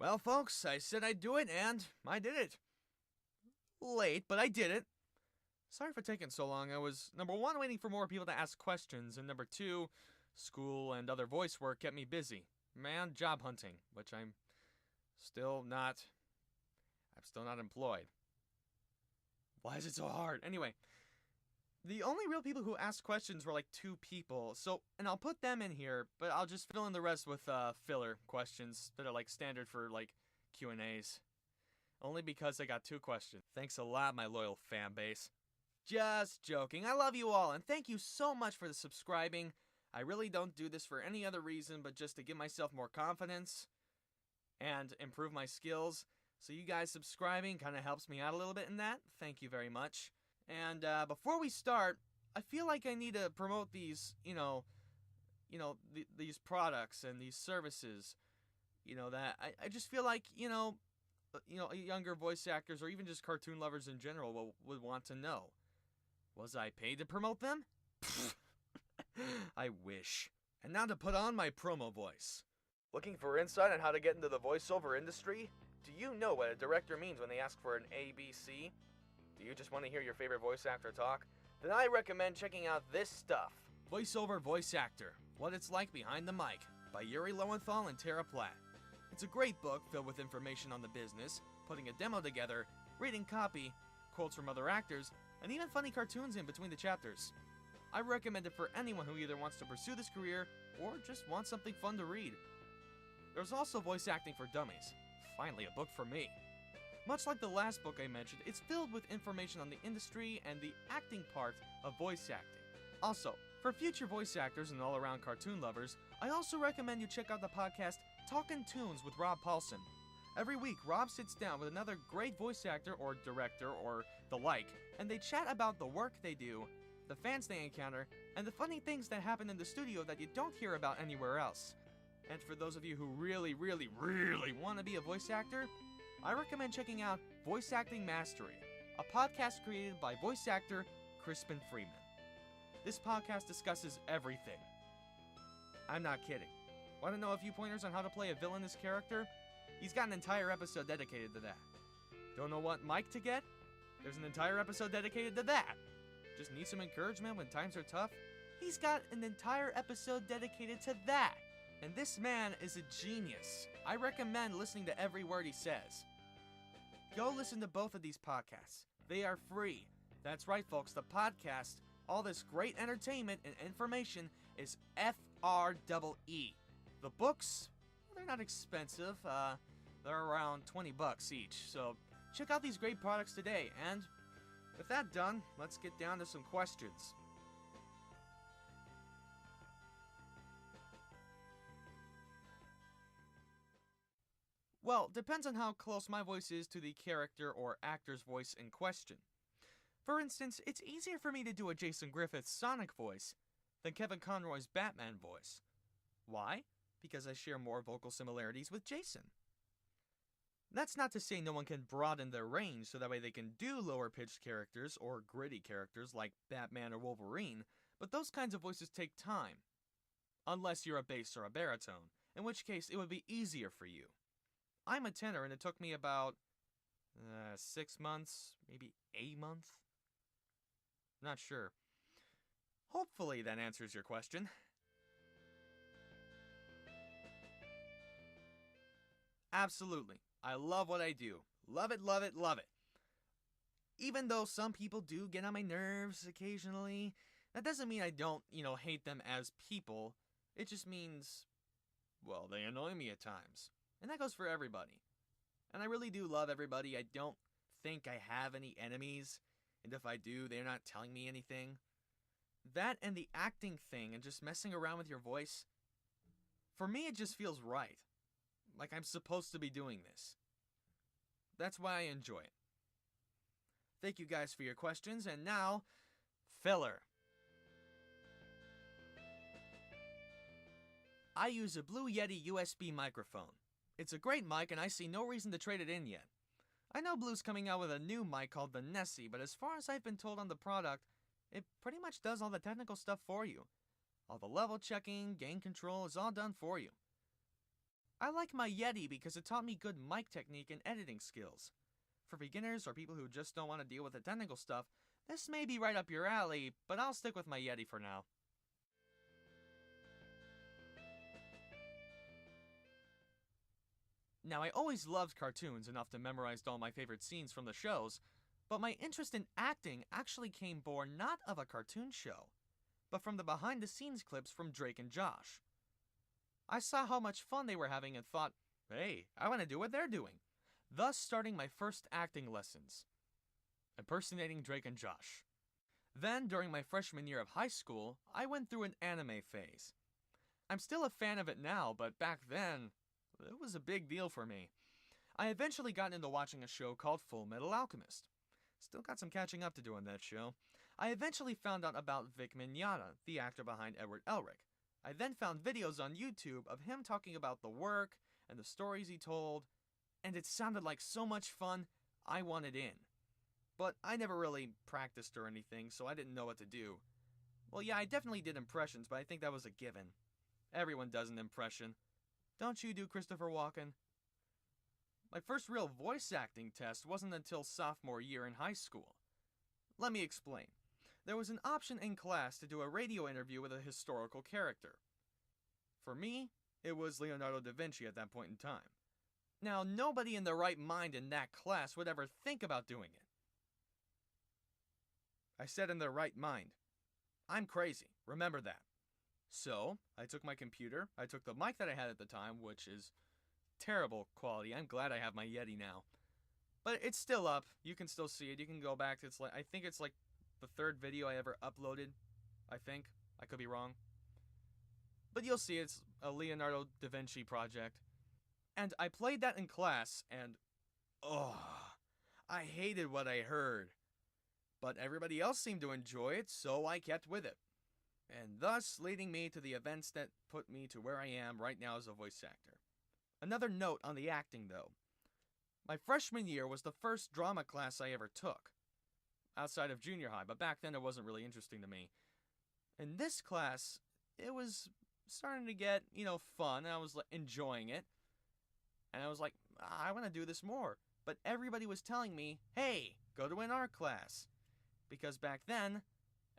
Well, folks, I said I'd do it, and I did it. Late, but I did it. Sorry for taking so long. I was, number one, waiting for more people to ask questions, and number two, school and other voice work kept me busy. Man, job hunting, which still not, I'm still not employed. Why is it so hard? Anyway, the only real people who asked questions were like two people, and I'll put them in here, but I'll just fill in the rest with filler questions that are like standard for like Q&As. Only because I got two questions. Thanks a lot, my loyal fan base. Just joking. I love you all, and thank you so much for the subscribing. I really don't do this for any other reason but just to give myself more confidence and improve my skills. So you guys subscribing kind of helps me out a little bit in that. Thank you very much. And before we start, I feel like I need to promote these, these products and these services. That I just feel like, younger voice actors or even just cartoon lovers in general would want to know. Was I paid to promote them? I wish. And now to put on my promo voice. Looking for insight on how to get into the voiceover industry? Do you know what a director means when they ask for an ABC? Do you just want to hear your favorite voice actor talk? Then I recommend checking out this stuff. Voiceover Voice Actor, What It's Like Behind the Mic, by Yuri Lowenthal and Tara Platt. It's a great book filled with information on the business, putting a demo together, reading copy, quotes from other actors, and even funny cartoons in between the chapters. I recommend it for anyone who either wants to pursue this career or just wants something fun to read. There's also Voice Acting for Dummies. Finally, a book for me. Much like the last book I mentioned, it's filled with information on the industry and the acting part of voice acting. Also, for future voice actors and all-around cartoon lovers, I also recommend you check out the podcast Talkin' Tunes with Rob Paulson. Every week, Rob sits down with another great voice actor or director or the like, and they chat about the work they do, the fans they encounter, and the funny things that happen in the studio that you don't hear about anywhere else. And for those of you who really want to be a voice actor, I recommend checking out Voice Acting Mastery, a podcast created by voice actor Crispin Freeman. This podcast discusses everything. I'm not kidding. Want to know a few pointers on how to play a villainous character? He's got an entire episode dedicated to that. Don't know what mic to get? There's an entire episode dedicated to that. Just need some encouragement when times are tough? He's got an entire episode dedicated to that. And this man is a genius. I recommend listening to every word he says. Go listen to both of these podcasts. They are free. That's right, folks. The podcast, all this great entertainment and information, is FREE. The books, they're not expensive. They're around $20 each. So check out these great products today. And with that done, let's get down to some questions. Well, depends on how close my voice is to the character or actor's voice in question. For instance, it's easier for me to do a Jason Griffith's Sonic voice than Kevin Conroy's Batman voice. Why? Because I share more vocal similarities with Jason. That's not to say no one can broaden their range so that way they can do lower-pitched characters or gritty characters like Batman or Wolverine, but those kinds of voices take time. Unless you're a bass or a baritone, in which case it would be easier for you. I'm a tenor and it took me about 6 months, maybe a month? Not sure. Hopefully that answers your question. Absolutely. I love what I do. Love it, love it, love it. Even though some people do get on my nerves occasionally, that doesn't mean I don't, hate them as people. It just means, well, they annoy me at times. And that goes for everybody. And I really do love everybody. I don't think I have any enemies. And if I do, they're not telling me anything. That and the acting thing and just messing around with your voice, for me it just feels right. Like I'm supposed to be doing this. That's why I enjoy it. Thank you guys for your questions, and now, filler. I use a Blue Yeti USB microphone. It's a great mic and I see no reason to trade it in yet. I know Blue's coming out with a new mic called the Nessie, but as far as I've been told on the product, it pretty much does all the technical stuff for you. All the level checking, gain control is all done for you. I like my Yeti because it taught me good mic technique and editing skills. For beginners or people who just don't want to deal with the technical stuff, this may be right up your alley, but I'll stick with my Yeti for now. Now, I always loved cartoons enough to memorize all my favorite scenes from the shows, but my interest in acting actually came born not of a cartoon show, but from the behind-the-scenes clips from Drake and Josh. I saw how much fun they were having and thought, hey, I want to do what they're doing, thus starting my first acting lessons, impersonating Drake and Josh. Then, during my freshman year of high school, I went through an anime phase. I'm still a fan of it now, but back then, it was a big deal for me. I eventually got into watching a show called Full Metal Alchemist. Still got some catching up to do on that show. I eventually found out about Vic Mignogna, the actor behind Edward Elric. I then found videos on YouTube of him talking about the work and the stories he told, and it sounded like so much fun, I wanted in. But I never really practiced or anything, so I didn't know what to do. Well, yeah, I definitely did impressions, but I think that was a given. Everyone does an impression. Don't you do Christopher Walken? My first real voice acting test wasn't until sophomore year in high school. Let me explain. There was an option in class to do a radio interview with a historical character. For me, it was Leonardo da Vinci at that point in time. Now, nobody in their right mind in that class would ever think about doing it. I said in their right mind. I'm crazy, remember that. So, I took my computer, I took the mic that I had at the time, which is terrible quality. I'm glad I have my Yeti now. But it's still up. You can still see it. You can go back. I think it's like the third video I ever uploaded. I think. I could be wrong. But you'll see it's a Leonardo da Vinci project. And I played that in class, and I hated what I heard. But everybody else seemed to enjoy it, so I kept with it. And thus leading me to the events that put me to where I am right now as a voice actor. Another note on the acting, though. My freshman year was the first drama class I ever took, outside of junior high, but back then it wasn't really interesting to me. In this class, it was starting to get, fun, and I was enjoying it. And I was like, I want to do this more. But everybody was telling me, hey, go to an art class. Because back then,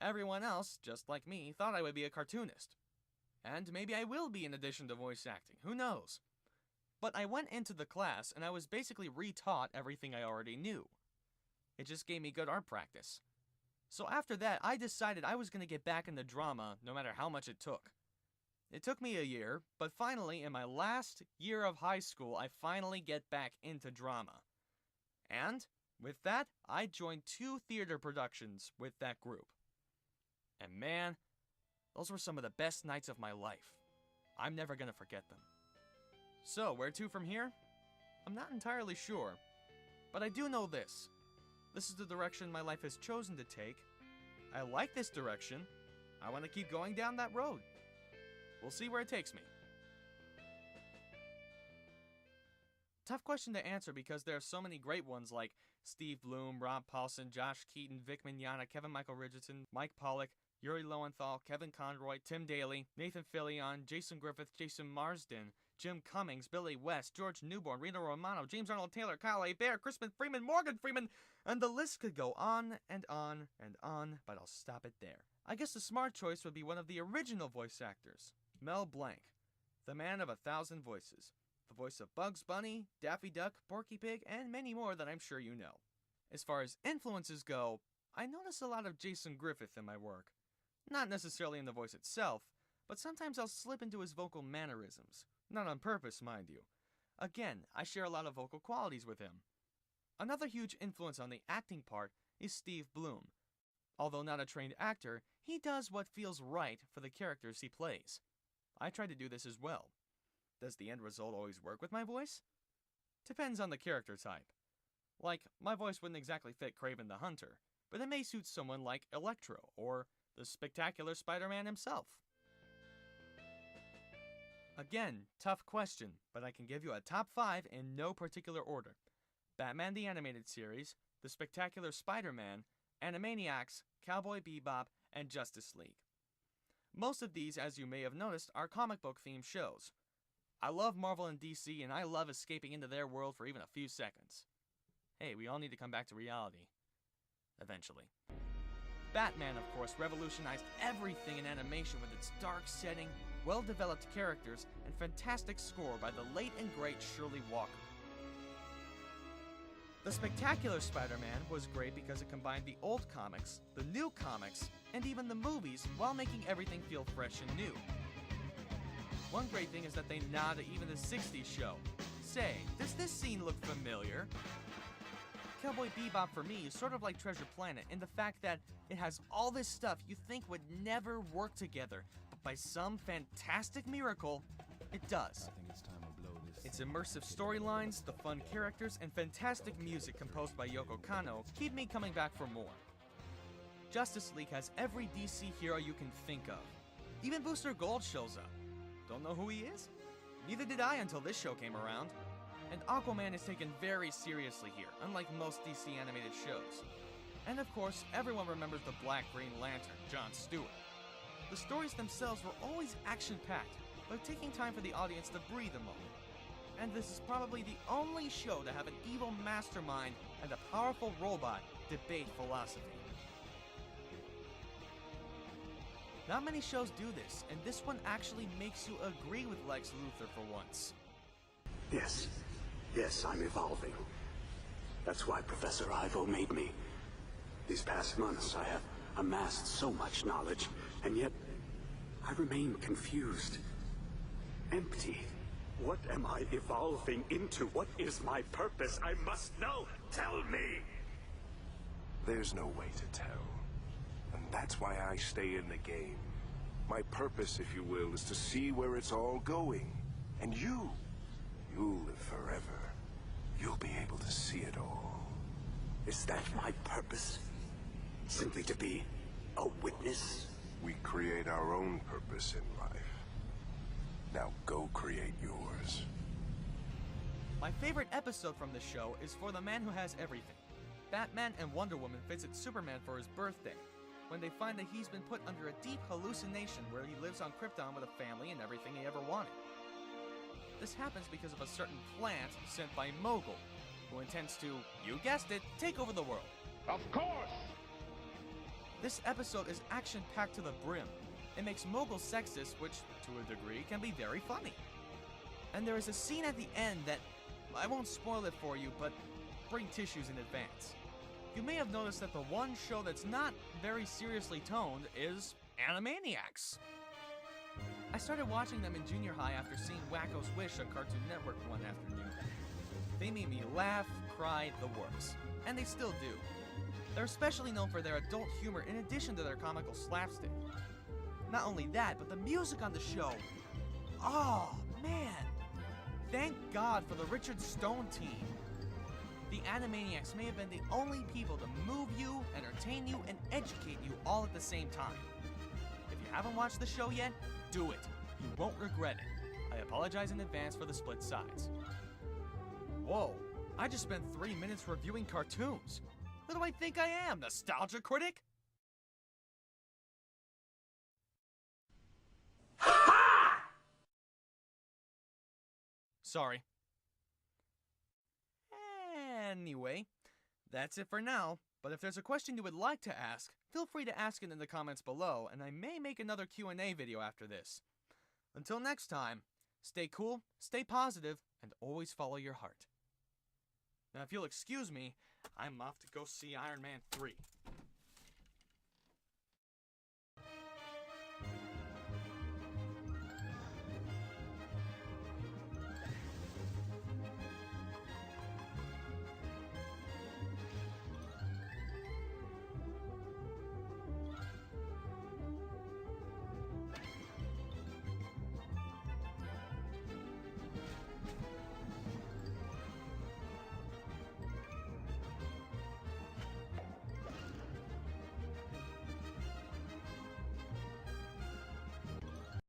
everyone else, just like me, thought I would be a cartoonist. And maybe I will be in addition to voice acting, who knows? But I went into the class and I was basically retaught everything I already knew. It just gave me good art practice. So after that, I decided I was going to get back into drama no matter how much it took. It took me a year, but finally, in my last year of high school, I finally get back into drama. And with that, I joined 2 theater productions with that group. And man, those were some of the best nights of my life. I'm never going to forget them. So, where to from here? I'm not entirely sure, but I do know this. This is the direction my life has chosen to take. I like this direction. I want to keep going down that road. We'll see where it takes me. Tough question to answer because there are so many great ones like Steve Bloom, Rob Paulson, Josh Keaton, Vic Mignogna, Kevin Michael Richardson, Mike Pollock, Yuri Lowenthal, Kevin Conroy, Tim Daly, Nathan Fillion, Jason Griffith, Jason Marsden, Jim Cummings, Billy West, George Newborn, Reno Romano, James Arnold Taylor, Kyle A. Bear, Crispin Freeman, Morgan Freeman, and the list could go on and on and on, but I'll stop it there. I guess the smart choice would be one of the original voice actors, Mel Blanc, the man of 1,000 voices, the voice of Bugs Bunny, Daffy Duck, Porky Pig, and many more that I'm sure you know. As far as influences go, I notice a lot of Jason Griffith in my work. Not necessarily in the voice itself, but sometimes I'll slip into his vocal mannerisms. Not on purpose, mind you. Again, I share a lot of vocal qualities with him. Another huge influence on the acting part is Steve Bloom. Although not a trained actor, he does what feels right for the characters he plays. I try to do this as well. Does the end result always work with my voice? Depends on the character type. Like, my voice wouldn't exactly fit Kraven the Hunter, but it may suit someone like Electro or the spectacular Spider-Man himself. Again, tough question, but I can give you a top 5 in no particular order. Batman the Animated Series, The Spectacular Spider-Man, Animaniacs, Cowboy Bebop, and Justice League. Most of these, as you may have noticed, are comic book themed shows. I love Marvel and DC, and I love escaping into their world for even a few seconds. Hey, we all need to come back to reality. Eventually. Batman, of course, revolutionized everything in animation with its dark setting, well-developed characters, and fantastic score by the late and great Shirley Walker. The Spectacular Spider-Man was great because it combined the old comics, the new comics, and even the movies while making everything feel fresh and new. One great thing is that they nod to even the 60s show. Say, does this scene look familiar? Cowboy Bebop for me is sort of like Treasure Planet in the fact that it has all this stuff you think would never work together, but by some fantastic miracle, it does. Its immersive storylines, the fun characters, and fantastic music composed by Yoko Kanno keep me coming back for more. Justice League has every DC hero you can think of. Even Booster Gold shows up. Don't know who he is? Neither did I until this show came around. And Aquaman is taken very seriously here, unlike most DC animated shows. And of course, everyone remembers the Black Green Lantern, John Stewart. The stories themselves were always action-packed, but taking time for the audience to breathe a moment. And this is probably the only show to have an evil mastermind and a powerful robot debate philosophy. Not many shows do this, and this one actually makes you agree with Lex Luthor for once. Yes, I'm evolving. That's why Professor Ivo made me. These past months, I have amassed so much knowledge, and yet I remain confused. Empty. What am I evolving into? What is my purpose? I must know! Tell me! There's no way to tell. And that's why I stay in the game. My purpose, if you will, is to see where it's all going. And you'll live forever. You'll be able to see it all. Is that my purpose? Simply to be a witness? We create our own purpose in life. Now go create yours. My favorite episode from this show is For the Man Who Has Everything. Batman and Wonder Woman visit Superman for his birthday, when they find that he's been put under a deep hallucination where he lives on Krypton with a family and everything he ever wanted. This happens because of a certain plant sent by Mogul, who intends to, you guessed it, take over the world. Of course! This episode is action-packed to the brim. It makes Mogul sexist, which, to a degree, can be very funny. And there is a scene at the end that, I won't spoil it for you, but bring tissues in advance. You may have noticed that the one show that's not very seriously toned is Animaniacs. I started watching them in junior high after seeing Wacko's Wish on Cartoon Network one afternoon. They made me laugh, cry, the works. And they still do. They're especially known for their adult humor in addition to their comical slapstick. Not only that, but the music on the show. Oh, man! Thank God for the Richard Stone team. The Animaniacs may have been the only people to move you, entertain you, and educate you all at the same time. If you haven't watched the show yet, do it. You won't regret it. I apologize in advance for the split sides. Whoa, I just spent 3 minutes reviewing cartoons. Who do I think I am, nostalgia critic? Sorry. Anyway, that's it for now, but if there's a question you would like to ask, feel free to ask it in the comments below, and I may make another Q&A video after this. Until next time, stay cool, stay positive, and always follow your heart. Now if you'll excuse me, I'm off to go see Iron Man 3.